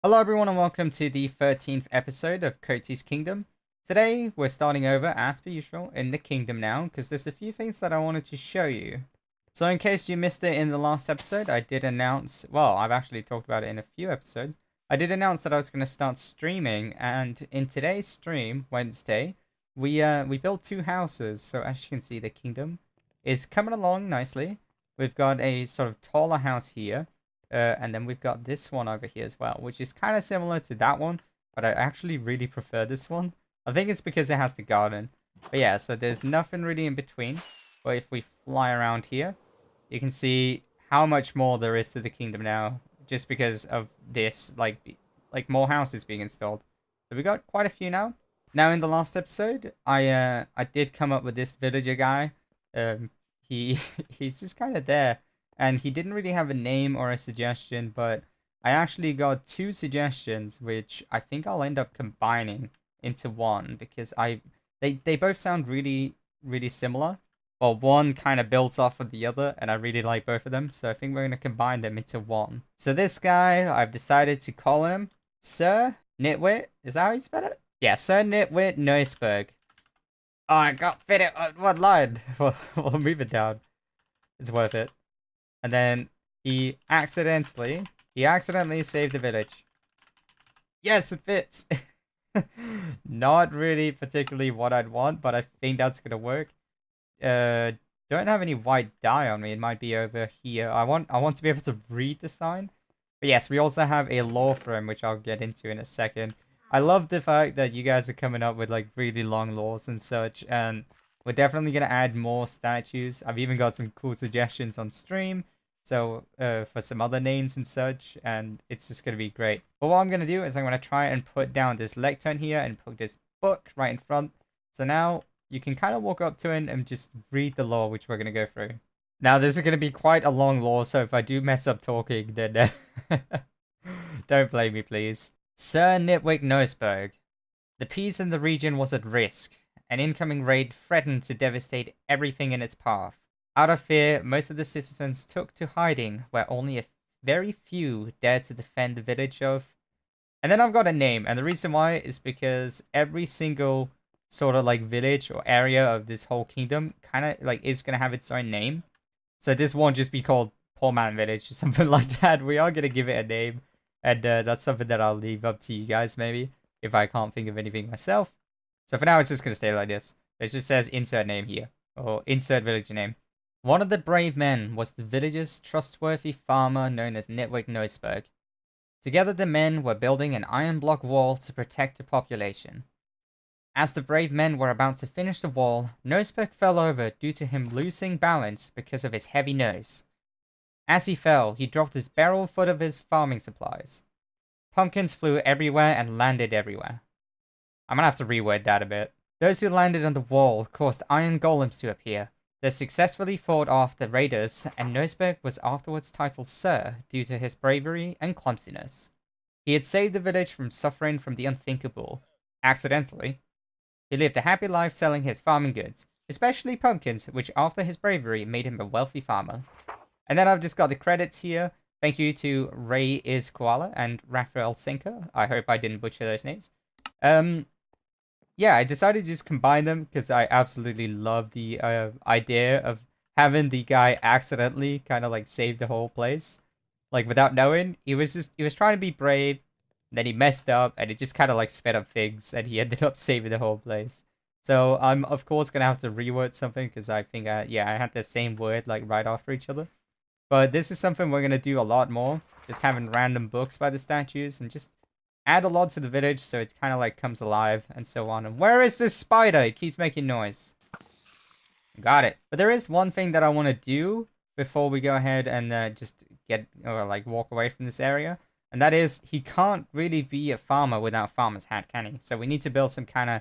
Hello everyone and welcome to the 13th episode of Kotie's Kingdom. Today we're starting over as per usual in the kingdom now because there's a few things that I wanted to show you. So in case you missed it in the last episode, I did announce, well, I've actually talked about it in a few episodes. I did announce that I was going to start streaming, and in today's stream, Wednesday, we built two houses. So as you can see, the kingdom is coming along nicely. We've got a sort of taller house here. And then we've got this one over here as well, which is kind of similar to that one, but I actually really prefer this one. I think it's because it has the garden. But yeah, so there's nothing really in between. But if we fly around here, you can see how much more there is to the kingdom now, just because of this, like more houses being installed. So we got quite a few now. Now in the last episode, I did come up with this villager guy. He he's just kind of there. And he didn't really have a name or a suggestion, but I actually got two suggestions, which I think I'll end up combining into one because they both sound really, really similar. Well, one kind of builds off of the other, and I really like both of them, so I think we're going to combine them into one. So this guy, I've decided to call him Sir Nitwit. Is that how you spell it? Yeah, Sir Nitwit Neusberg. Oh, I got fit it on one line. We'll move it down. It's worth it. And then he accidentally saved the village. Yes, it fits. Not really particularly what I'd want, but I think that's gonna work. Don't have any white dye on me. It might be over here. I want to be able to read the sign. But yes, we also have a law firm, which I'll get into in a second. I love the fact that you guys are coming up with like really long laws and such, and we're definitely gonna add more statues. I've even got some cool suggestions on stream. So for some other names and such, and it's just going to be great. But what I'm going to do is I'm going to try and put down this lectern here and put this book right in front. So now you can kind of walk up to it and just read the law, which we're going to go through. Now this is going to be quite a long law, so if I do mess up talking, then don't blame me, please. Sir Nitwick Noseberg. The peace in the region was at risk. An incoming raid threatened to devastate everything in its path. Out of fear, most of the citizens took to hiding, where only a very few dared to defend the village of... And then I've got a name, and the reason why is because every single sort of like village or area of this whole kingdom kind of like is going to have its own name. So this won't just be called Poor Man Village or something like that. We are going to give it a name, and that's something that I'll leave up to you guys maybe, if I can't think of anything myself. So for now, it's just going to stay like this. It just says insert name here, or insert village name. One of the brave men was the village's trustworthy farmer known as Nitwick Noseberg. Together the men were building an iron block wall to protect the population. As the brave men were about to finish the wall, Noseberg fell over due to him losing balance because of his heavy nose. As he fell, he dropped his barrel full of his farming supplies. Pumpkins flew everywhere and landed everywhere. I'm gonna have to reword that a bit. Those who landed on the wall caused iron golems to appear. They successfully fought off the raiders, and Noseberg was afterwards titled Sir due to his bravery and clumsiness. He had saved the village from suffering from the unthinkable. Accidentally. He lived a happy life selling his farming goods, especially pumpkins, which after his bravery made him a wealthy farmer. And then I've just got the credits here. Thank you to Ray Is Koala and Raphael Sinker. I hope I didn't butcher those names. Yeah, I decided to just combine them because I absolutely love the idea of having the guy accidentally kind of like save the whole place, like without knowing. He was trying to be brave, then he messed up, and it just kind of like sped up things, and he ended up saving the whole place. So I'm of course gonna have to reword something because I think I had the same word like right after each other. But this is something we're gonna do a lot more, just having random books by the statues and just add a lot to the village so it kind of like comes alive and so on. And where is this spider? It keeps making noise. Got it. But there is one thing that I want to do before we go ahead and just get or like walk away from this area. And that is, he can't really be a farmer without farmer's hat, can he? So we need to build some kind of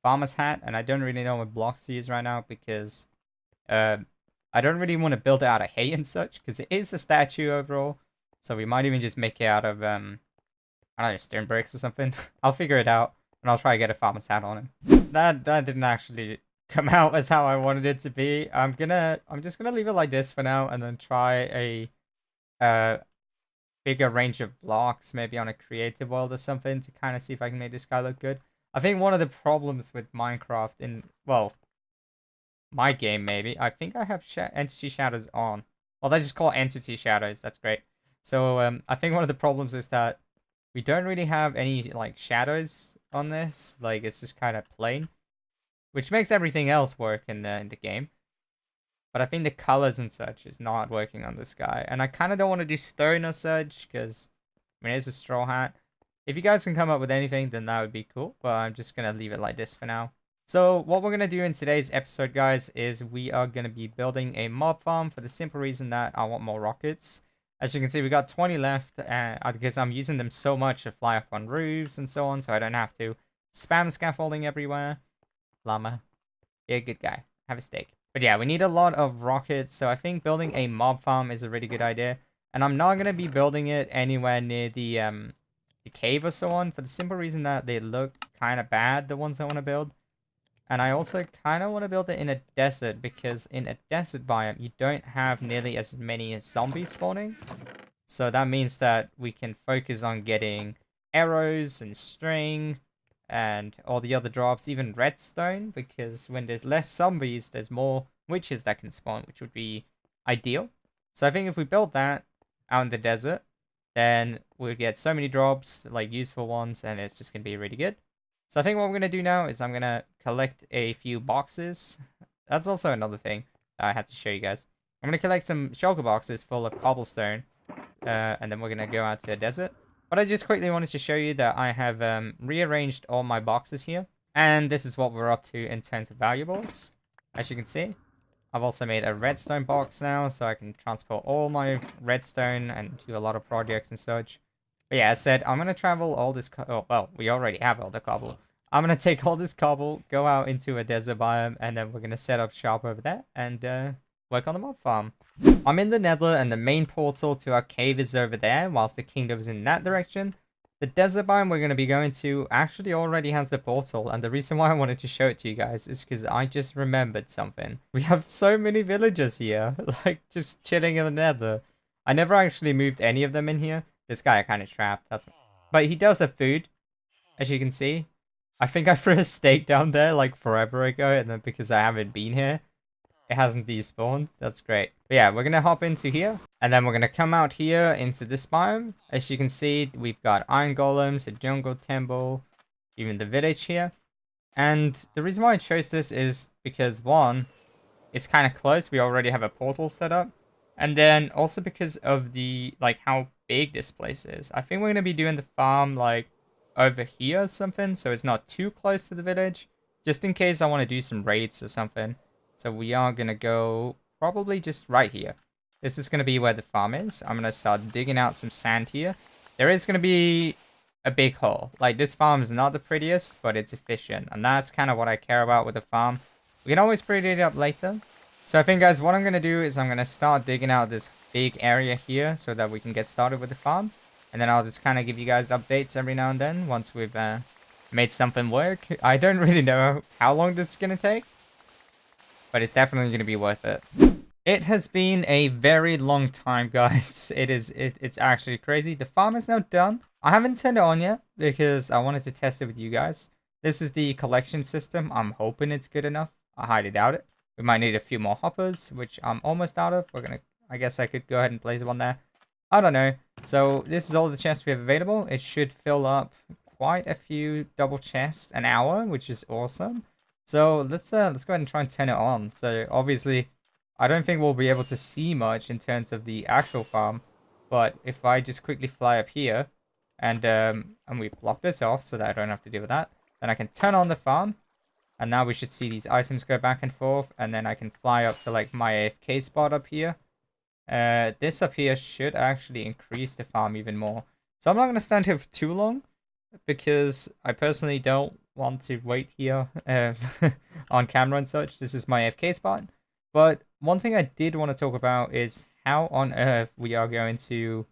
farmer's hat. And I don't really know what blocks to use right now because I don't really want to build it out of hay and such because it is a statue overall. So we might even just make it out of I don't know, stone bricks or something. I'll figure it out, and I'll try to get a farmer's hat on him. That didn't actually come out as how I wanted it to be. I'm just gonna leave it like this for now, and then try a bigger range of blocks, maybe on a creative world or something, to kind of see if I can make this guy look good. I think one of the problems with Minecraft well, my game maybe, I think I have entity shadows on. Well, they just call it entity shadows. That's great. So I think one of the problems is that we don't really have any like shadows on this. Like it's just kind of plain, which makes everything else work in the game. But I think the colors and such is not working on this guy. And I kind of don't want to do stone or such, because, I mean, it's a straw hat. If you guys can come up with anything, then that would be cool. But I'm just going to leave it like this for now. So what we're going to do in today's episode, guys, is we are going to be building a mob farm for the simple reason that I want more rockets. As you can see, we got 20 left because I'm using them so much to fly up on roofs and so on, so I don't have to spam scaffolding everywhere. Llama, be a good guy. Have a steak. But yeah, we need a lot of rockets, so I think building a mob farm is a really good idea. And I'm not going to be building it anywhere near the cave or so on, for the simple reason that they look kind of bad, the ones I want to build. And I also kind of want to build it in a desert, because in a desert biome, you don't have nearly as many zombies spawning. So that means that we can focus on getting arrows and string and all the other drops, even redstone, because when there's less zombies, there's more witches that can spawn, which would be ideal. So I think if we build that out in the desert, then we'll get so many drops, like useful ones, and it's just going to be really good. So I think what I'm going to do now is I'm going to collect a few boxes. That's also another thing I had to show you guys. I'm going to collect some shulker boxes full of cobblestone, and then we're going to go out to the desert. But I just quickly wanted to show you that I have rearranged all my boxes here. And this is what we're up to in terms of valuables. As you can see, I've also made a redstone box now, so I can transport all my redstone and do a lot of projects and such. But yeah, as said, I'm going to travel all this... Oh, well, we already have all the cobble. I'm going to take all this cobble, go out into a desert biome, and then we're going to set up shop over there and work on the mob farm. I'm in the nether, and the main portal to our cave is over there, whilst the kingdom is in that direction. The desert biome we're going to be going to actually already has the portal, and the reason why I wanted to show it to you guys is because I just remembered something. We have so many villagers here, like, just chilling in the nether. I never actually moved any of them in here. This guy I kind of trapped, but he does have food, as you can see. I think I threw a steak down there, like, forever ago, and then because I haven't been here, it hasn't despawned. That's great. But yeah, we're going to hop into here. And then we're going to come out here into this biome. As you can see, we've got iron golems, a jungle temple, even the village here. And the reason why I chose this is because, one, it's kind of close. We already have a portal set up. And then also because of the, like, how big this place is. I think we're going to be doing the farm, like, over here or something. So it's not too close to the village. Just in case I want to do some raids or something. So we are going to go probably just right here. This is going to be where the farm is. I'm going to start digging out some sand here. There is going to be a big hole. Like, this farm is not the prettiest, but it's efficient. And that's kind of what I care about with the farm. We can always pretty it up later. So I think, guys, what I'm going to do is I'm going to start digging out this big area here so that we can get started with the farm. And then I'll just kind of give you guys updates every now and then once we've made something work. I don't really know how long this is going to take, but it's definitely going to be worth it. It has been a very long time, guys. It's actually crazy. The farm is now done. I haven't turned it on yet because I wanted to test it with you guys. This is the collection system. I'm hoping it's good enough. I highly doubt it. We might need a few more hoppers, which I'm almost out of. I guess I could go ahead and place one there. I don't know. So this is all the chests we have available. It should fill up quite a few double chests an hour, which is awesome. So let's go ahead and try and turn it on. So obviously, I don't think we'll be able to see much in terms of the actual farm, but if I just quickly fly up here and we block this off so that I don't have to deal with that, then I can turn on the farm, and now we should see these items go back and forth, and then I can fly up to like my AFK spot up here. This up here should actually increase the farm even more. So I'm not going to stand here for too long, because I personally don't want to wait here on camera and such. This is my AFK spot. But one thing I did want to talk about is how on earth we are going to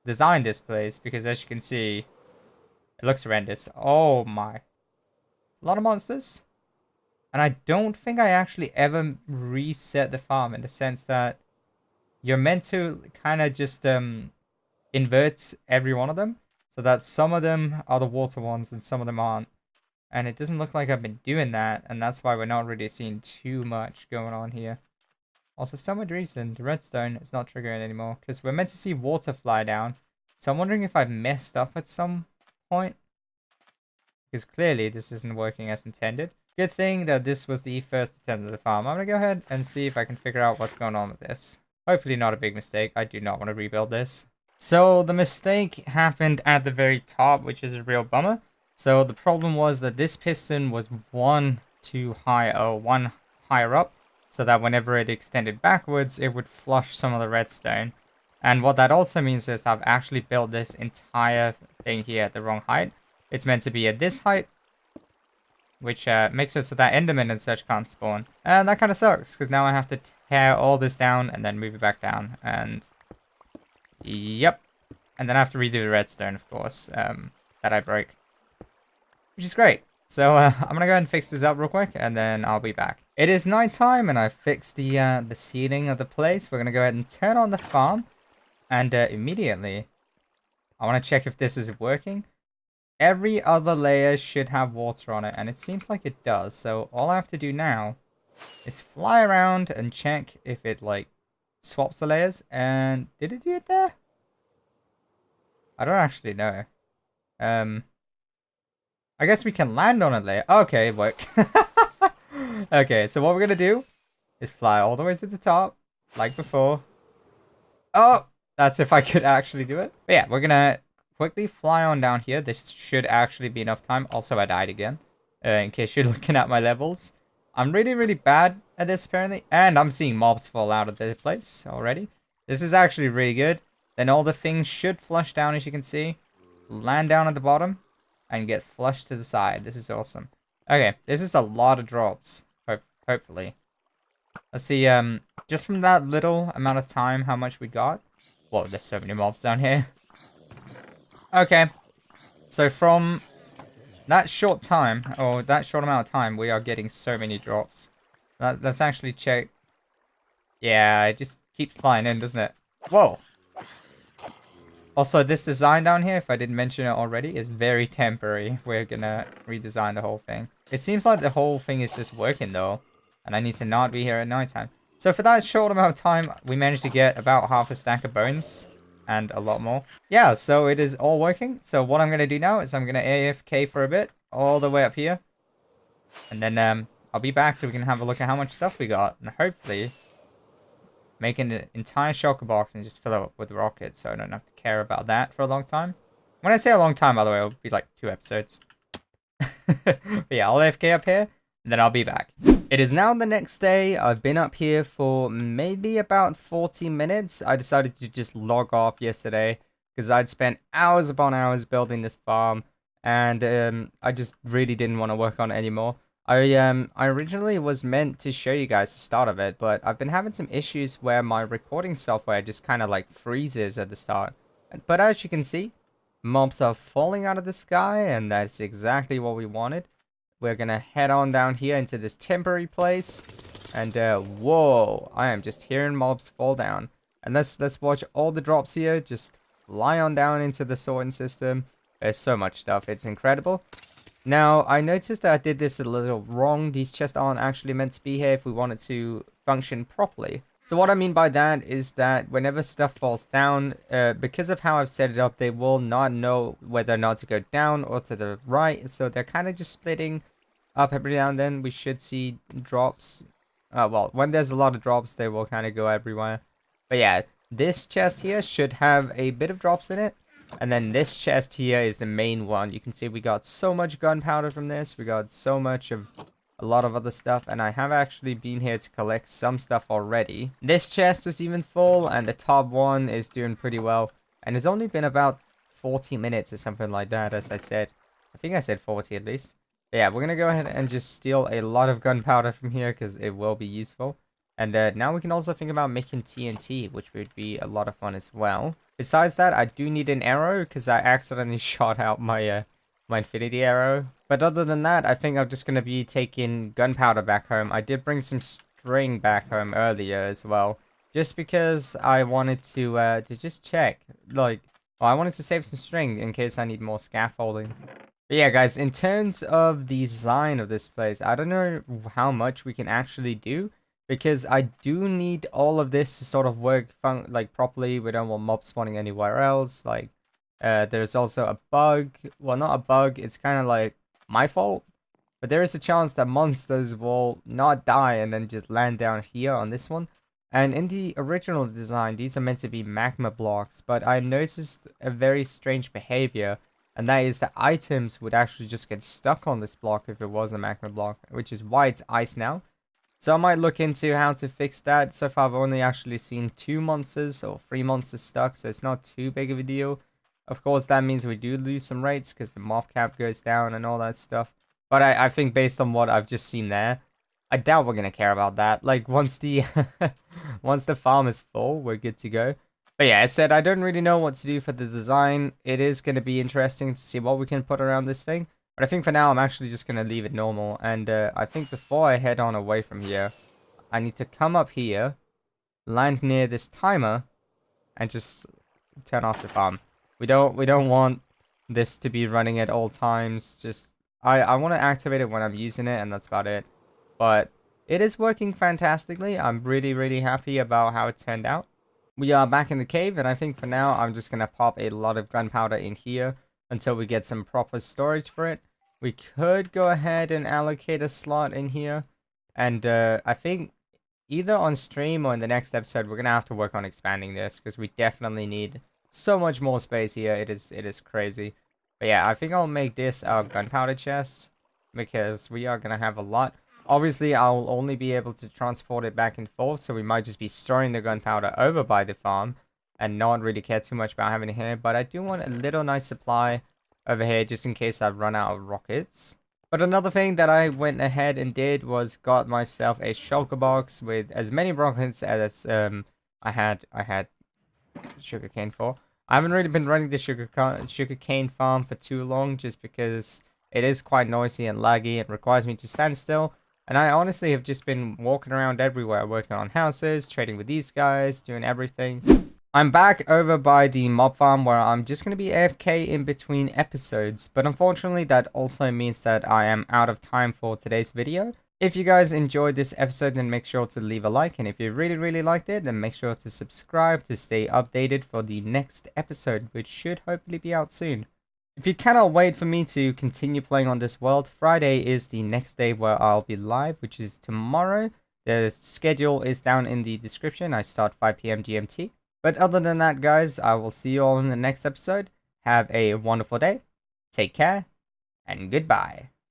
design this place, because as you can see, it looks horrendous. Oh my. There's a lot of monsters. And I don't think I actually ever reset the farm, in the sense that you're meant to kind of just inverts every one of them, so that some of them are the water ones and some of them aren't. And it doesn't look like I've been doing that, and that's why we're not really seeing too much going on here. Also, for some weird reason, the redstone is not triggering anymore, because we're meant to see water fly down. So I'm wondering if I've messed up at some point, because clearly this isn't working as intended. Good thing that this was the first attempt at the farm. I'm going to go ahead and see if I can figure out what's going on with this. Hopefully not a big mistake. I do not want to rebuild this. So the mistake happened at the very top, which is a real bummer. So the problem was that this piston was one higher up, so that whenever it extended backwards, it would flush some of the redstone. And what that also means is I've actually built this entire thing here at the wrong height. It's meant to be at this height, which makes it so that Enderman and such can't spawn. And that kind of sucks, because now I have to tear all this down and then move it back down. And yep. And then I have to redo the redstone, of course, that I broke. Which is great. So I'm going to go ahead and fix this up real quick, and then I'll be back. It is nighttime, and I've fixed the ceiling of the place. We're going to go ahead and turn on the farm. And immediately, I want to check if this is working. Every other layer should have water on it, and it seems like it does. So all I have to do now is fly around and check if it, like, swaps the layers. And did it do it there? I don't actually know. I guess we can land on a layer. Okay, it worked. Okay, so what we're going to do is fly all the way to the top, like before. Oh, that's if I could actually do it. But yeah, we're going to quickly fly on down here. This should actually be enough time. Also, I died again, in case you're looking at my levels. I'm really, really bad at this, apparently. And I'm seeing mobs fall out of the place already. This is actually really good. Then all the things should flush down, as you can see. Land down at the bottom. And get flushed to the side. This is awesome. Okay, this is a lot of drops. Hopefully. Let's see, just from that little amount of time, how much we got. Whoa, there's so many mobs down here. Okay. So from that short time, or that short amount of time, we are getting so many drops. Let's actually check. Yeah, it just keeps flying in, doesn't it? Whoa. Also, this design down here, if I didn't mention it already, is very temporary. We're gonna redesign the whole thing. It seems like the whole thing is just working, though. And I need to not be here at nighttime. So for that short amount of time, we managed to get about half a stack of bones. And a lot more. Yeah, so it is all working. So what I'm gonna do now is I'm gonna AFK for a bit. All the way up here. And then I'll be back so we can have a look at how much stuff we got. And hopefully make an entire shulker box and just fill it up with rockets, so I don't have to care about that for a long time. When I say a long time, by the way, it'll be like 2 episodes. But yeah, I'll AFK up here, and then I'll be back. It is now the next day. I've been up here for maybe about 40 minutes. I decided to just log off yesterday, because I'd spent hours upon hours building this farm, and I just really didn't want to work on it anymore. I originally was meant to show you guys the start of it, but I've been having some issues where my recording software just kind of like freezes at the start. But as you can see, mobs are falling out of the sky, and that's exactly what we wanted. We're gonna head on down here into this temporary place, and whoa, I am just hearing mobs fall down. And let's watch all the drops here just fly on down into the sorting system. There's so much stuff, it's incredible. Now, I noticed that I did this a little wrong. These chests aren't actually meant to be here if we want it to function properly. So what I mean by that is that whenever stuff falls down, because of how I've set it up, they will not know whether or not to go down or to the right. So they're kind of just splitting up every now and then. We should see drops. Well, when there's a lot of drops, they will kind of go everywhere. But yeah, this chest here should have a bit of drops in it. And then this chest here is the main one. You can see we got so much gunpowder from this. We got so much of a lot of other stuff. And I have actually been here to collect some stuff already. This chest is even full. And the top one is doing pretty well. And it's only been about 40 minutes or something like that, as I said. I think I said 40 at least. But yeah, we're going to go ahead and just steal a lot of gunpowder from here, because it will be useful. And now we can also think about making TNT, which would be a lot of fun as well. Besides that, I do need an arrow, because I accidentally shot out my my infinity arrow. But other than that, I think I'm just going to be taking gunpowder back home. I did bring some string back home earlier as well, just because I wanted to just check. Like, Well, I wanted to save some string in case I need more scaffolding. But yeah, guys, in terms of the design of this place, I don't know how much we can actually do, because I do need all of this to sort of work like properly. We don't want mob spawning anywhere else. Like, there's also a bug. Well, not a bug. It's kind of like my fault. But there is a chance that monsters will not die and then just land down here on this one. And in the original design, these are meant to be magma blocks, but I noticed a very strange behavior, and that is that items would actually just get stuck on this block if it was a magma block, which is why it's ice now. So I might look into how to fix that. So far, I've only actually seen 2 monsters or 3 monsters stuck, so it's not too big of a deal. Of course, that means we do lose some rates because the mob cap goes down and all that stuff. But I think based on what I've just seen there, I doubt we're gonna care about that. Like, once the once the farm is full, we're good to go. But yeah, as I said, I don't really know what to do for the design. It is gonna be interesting to see what we can put around this thing. But I think for now, I'm actually just gonna leave it normal. And I think before I head on away from here, I need to come up here, land near this timer, and just turn off the farm. We don't want this to be running at all times. Just I want to activate it when I'm using it, and that's about it. But it is working fantastically. I'm really happy about how it turned out. We are back in the cave, and I think for now I'm just gonna pop a lot of gunpowder in here until we get some proper storage for it. We could go ahead and allocate a slot in here, and I think either on stream or in the next episode we're gonna have to work on expanding this, because we definitely need so much more space here. It is crazy. But yeah, I think I'll make this our gunpowder chest, because we are gonna have a lot. Obviously, I'll only be able to transport it back and forth, so we might just be storing the gunpowder over by the farm and not really care too much about having it here. But I do want a little nice supply over here just in case I run out of rockets. But another thing that I went ahead and did was got myself a shulker box with as many rockets as I had sugarcane for. I haven't really been running the sugarcane farm for too long, just because it is quite noisy and laggy. It requires me to stand still. And I honestly have just been walking around everywhere, working on houses, trading with these guys, doing everything. I'm back over by the mob farm where I'm just going to be AFK in between episodes. But unfortunately, that also means that I am out of time for today's video. If you guys enjoyed this episode, then make sure to leave a like. And if you really liked it, then make sure to subscribe to stay updated for the next episode, which should hopefully be out soon. If you cannot wait for me to continue playing on this world, Friday is the next day where I'll be live, which is tomorrow. The schedule is down in the description. I start 5 PM GMT. But other than that, guys, I will see you all in the next episode. Have a wonderful day. Take care, and goodbye.